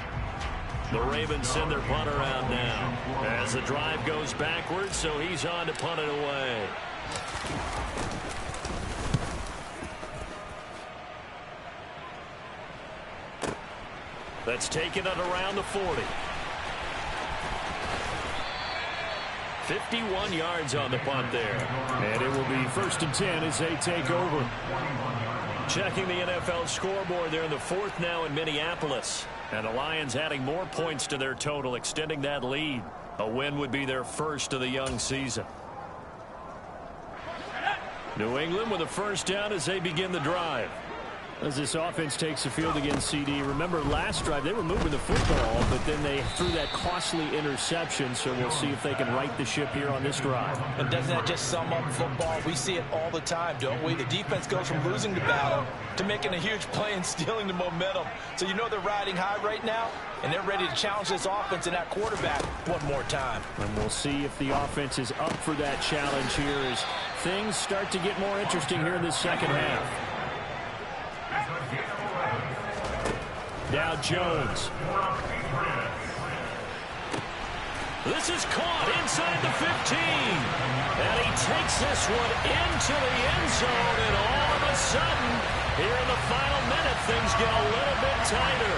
Speaker 5: The Ravens send their punter out now as the drive goes backwards, so he's on to punt it away. That's taken at around the 40. 51 yards on the punt there.
Speaker 7: And it will be 1st and 10 as they take over.
Speaker 5: Checking the NFL scoreboard, they're in the 4th now in Minneapolis. And the Lions adding more points to their total, extending that lead. A win would be their first of the young season. New England with a first down as they begin the drive.
Speaker 7: As this offense takes the field against CD, remember last drive they were moving the football, but then they threw that costly interception, so we'll see if they can right the ship here on this drive.
Speaker 6: And doesn't that just sum up football? We see it all the time, don't we? The defense goes from losing the battle to making a huge play and stealing the momentum. So you know they're riding high right now, and they're ready to challenge this offense and that quarterback one more time.
Speaker 7: And we'll see if the offense is up for that challenge here as things start to get more interesting here in this second half. Now Jones.
Speaker 5: This is caught inside the 15. And he takes this one into the end zone. And all of a sudden, here in the final minute, things get a little bit tighter.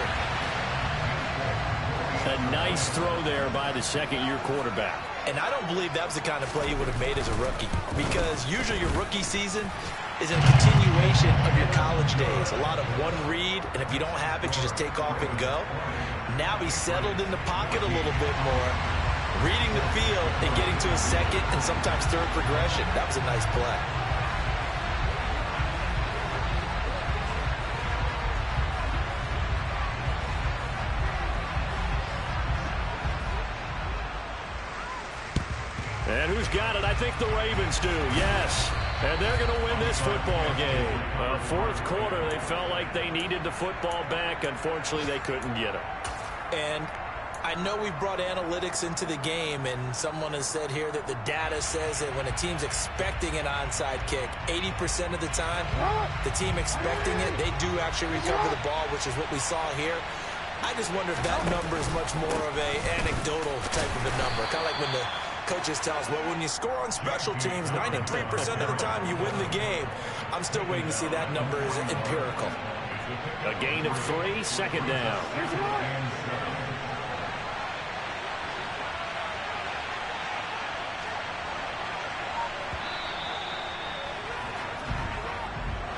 Speaker 5: A nice throw there by the second-year quarterback.
Speaker 6: And I don't believe that was the kind of play he would have made as a rookie. Because usually your rookie season is a continuation of your college days. A lot of one read, and if you don't have it, you just take off and go. Now he's settled in the pocket a little bit more, reading the field and getting to a second and sometimes third progression. That was a nice play.
Speaker 5: And who's got it? I think the Ravens do, yes. And they're going to win this football game. Fourth quarter, they felt like they needed the football back. Unfortunately, they couldn't get it.
Speaker 6: And I know we brought analytics into the game, and someone has said here that the data says that when a team's expecting an onside kick, 80% of the time, the team expecting it, they do actually recover the ball, which is what we saw here. I just wonder if that number is much more of an anecdotal type of a number, kind of like when the coaches tell us, well, when you score on special teams, 93% of the time you win the game. I'm still waiting to see that number is empirical.
Speaker 5: A gain of 3, second down.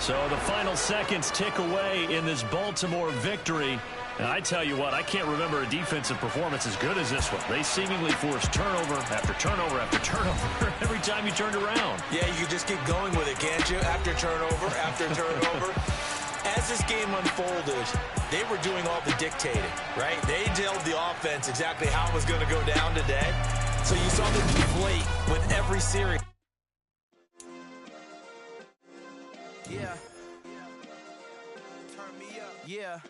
Speaker 5: So the final seconds tick away in this Baltimore victory. And I tell you what, I can't remember a defensive performance as good as this one. They seemingly forced turnover after turnover after turnover every time you turned around.
Speaker 6: Yeah, you can just keep going with it, can't you? After turnover, after turnover. As this game unfolded, they were doing all the dictating, right? They told the offense exactly how it was going to go down today. So you saw them deflate with every series.
Speaker 2: Yeah. Turn me up. Yeah.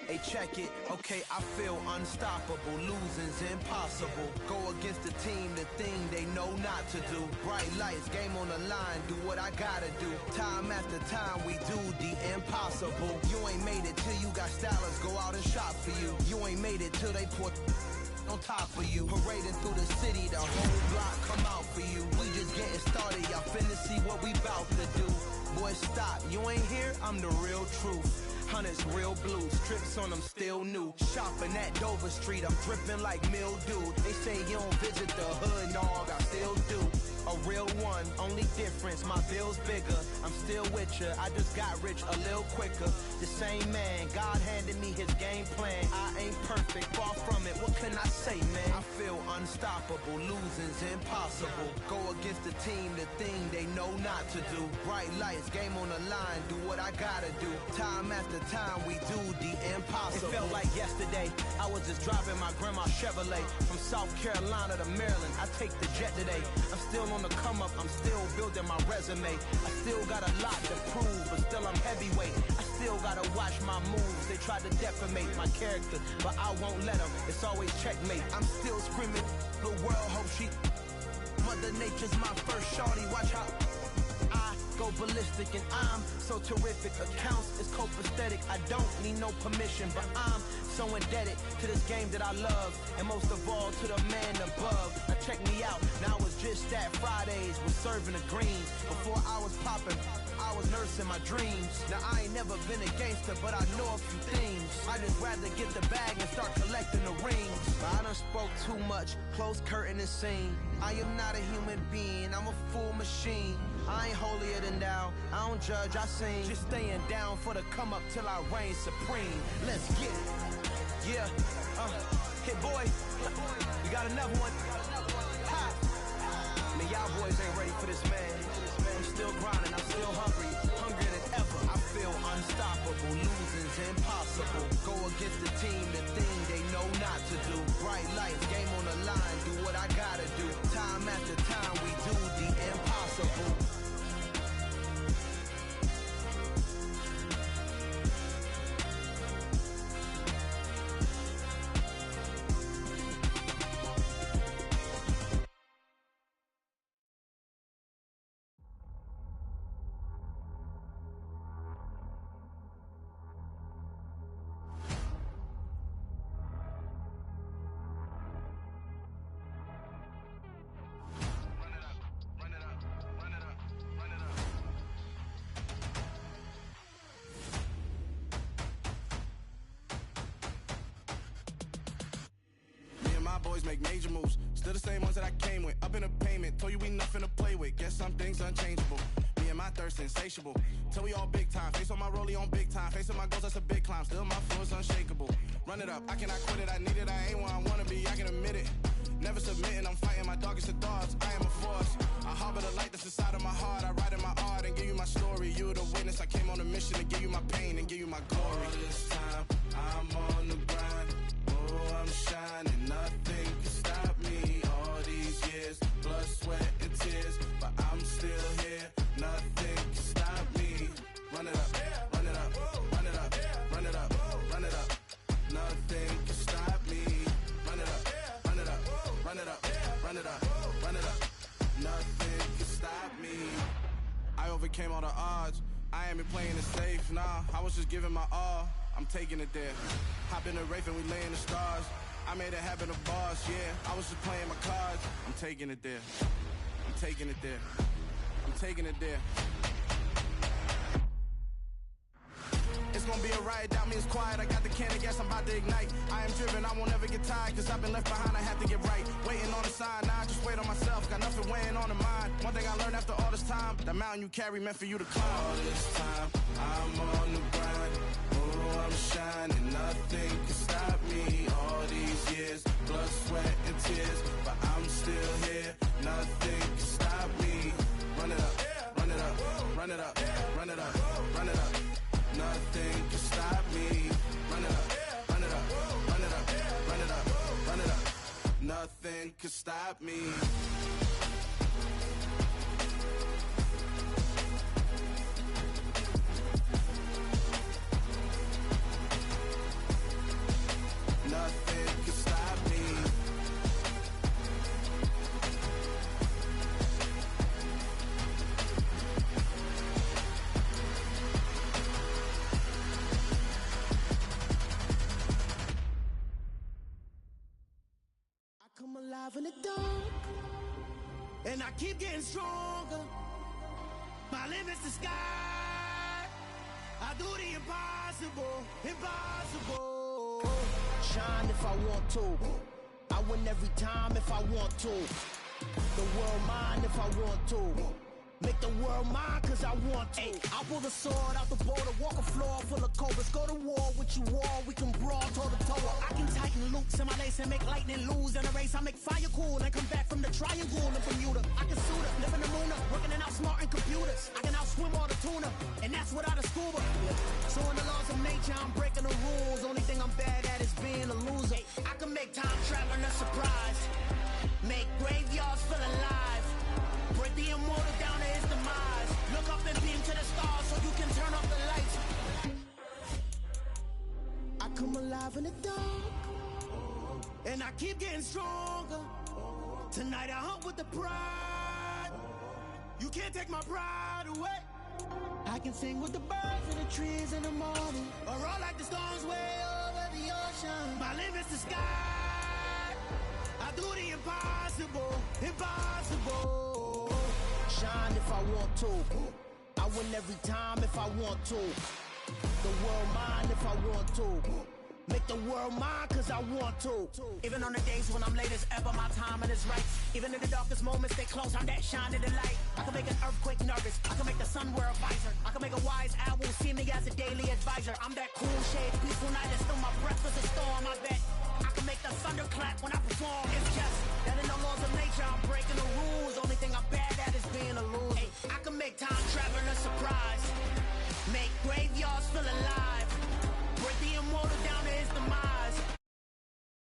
Speaker 2: Hey, check it. Okay, I feel unstoppable. Losing's impossible. Go against the team, the thing they know not to do. Bright lights, game on the line. Do what I gotta do. Time after time, we do the impossible. You ain't made it till you got stylers go out and shop for you. You ain't made it till they put on top of you. Parading through the city, the whole block come out for you. We just getting started, y'all finna see what we bout to do. Boy, stop, you ain't here, I'm the real truth. Hunters, real blues, strips on them still new. Shopping at Dover Street, I'm dripping like mildew. They say you don't visit the hood, dog, I still do. A real one, only difference, my bill's bigger. I'm still with ya, I just got rich a little quicker. The same man, God handed me his game plan. I ain't perfect, far from it, what can I say, man? I feel unstoppable, losing's impossible. Go against the team, the thing they know not to do. Bright lights, game on the line, do what I gotta do. Time after time, we do the impossible. It felt like yesterday, I was just driving my grandma's Chevrolet. From South Carolina to Maryland, I take the jet today. I'm still on the come up, I'm still building my resume. I still got a lot to prove, but still I'm heavyweight. I still gotta watch my moves. They try to defamate my character, but I won't let them. It's always checkmate. I'm still screaming, the world hope she. Mother Nature's my first shorty, watch how I go ballistic, and I'm so terrific. Accounts is copacetic. I don't need no permission, but I'm so indebted to this game that I love, and most of all to the man above. Now check me out, now it's just that Fridays was serving the greens. Before I was popping, I was nursing my dreams. Now I ain't never been a gangster, but I know a few things. I just rather get the bag and start collecting the rings. But I done spoke too much, close curtain and scene. I am not a human being, I'm a full machine. I ain't holier than thou, I don't judge, I sing. Just staying down for the come up till I reign supreme. Let's get it. Yeah, hit boy, we got another one. Ha! Man, y'all boys ain't ready for this, man. I'm still grinding, I'm still hungry, hungrier than ever. I feel unstoppable, losing's impossible. Go against the team, the thing they know not to do. Bright lights, game on the line, do what I gotta do. Time after time, we do the impossible.
Speaker 8: Boys make major moves. Still the same ones that I came with. Up in a payment, told you we nothing to play with. Guess some things unchangeable. Me and my thirst insatiable. Till we all big time. Face on my rollie on big time. Facing my goals, that's a big climb. Still my flow is unshakable. Run it up, I cannot quit it. I need it, I ain't where I wanna be. I can admit it. Never submitting, I'm fighting my darkest of thoughts. I am a force. I harbor the light that's inside of my heart. I write in my art and give you my story. You the witness. I came on a mission to give you my pain and give you my glory. All this time, I'm on the grind. Oh, I'm shining. Nothing can stop me. All these years, blood, sweat, and tears. But I'm still here. Nothing can stop me. Run it up, run it up, run it up, run it up, run it up. Nothing can stop me. Run it up, run it up, run it up, run it up, run it up. Nothing can stop me. I overcame all the odds. I ain't been playing it safe, nah. I was just giving my all. I'm taking it there. Hop in the Wraith and we lay in the stars. I made it happen to bars, yeah. I was just playing my cards. I'm taking it there. I'm taking it there. I'm taking it there. It's gonna be a riot, doubt me it's quiet. I got the can of gas, I'm about to ignite. I am driven, I won't ever get tired. Cause I've been left behind, I have to get right. Waiting on the sign, now I just wait on myself. Got nothing weighing on the mind. One thing I learned after all this time, the mountain you carry meant for you to climb. All this time, I'm on the grind. Oh, I'm shining, nothing can stop me. All these years, blood, sweat, and tears. But I'm still here, nothing can stop me. Run it up, run it up, run it up, run it up, run it up. Nothing can stop me. Run it up, run it up, run it up, run it up, run it up. Nothing can stop me. Nothing can stop me.
Speaker 2: Come alive in the dark, and I keep getting stronger. My limit's the sky. I do the impossible, impossible. Shine if I want to. I win every time if I want to. The world mine if I want to. Make the world mine cause I want to. I pull the sword out the border, walk a floor full of cobras. Go to war with you all, we can brawl toe to toe. I can tighten loops in my lace and make lightning lose in a race. I make fire cool and come back from the triangle in Bermuda. I can suit up, live in the moon up, working and outsmarting computers. I can outswim all the tuna, and that's without a scuba. So in the laws of nature, I'm breaking the rules. Only thing I'm bad at is being a loser. I can make time traveling a surprise, make graveyards feel alive. Break the immortal down to his demise. Look up and beam to the stars so you can turn off the lights. I come alive in the dark, and I keep getting stronger. Tonight I hunt with the pride. You can't take my pride away. I can sing with the birds and the trees in the morning, or roll like the storms way over the ocean. My limit's the sky. I do the impossible, impossible. Shine if I want to. I win every time if I want to. The world mine if I want to. Make the world mine cause I want to. Even on the days when I'm late as ever, my timing is right. Even in the darkest moments, stay close, I'm that shining the light. I can make an earthquake nervous, I can make the sun wear a visor. I can make a wise owl see me as a daily advisor. I'm that cool shade, peaceful night, and still my breath is a storm, I bet. I can make the thunder clap when I perform. It's just that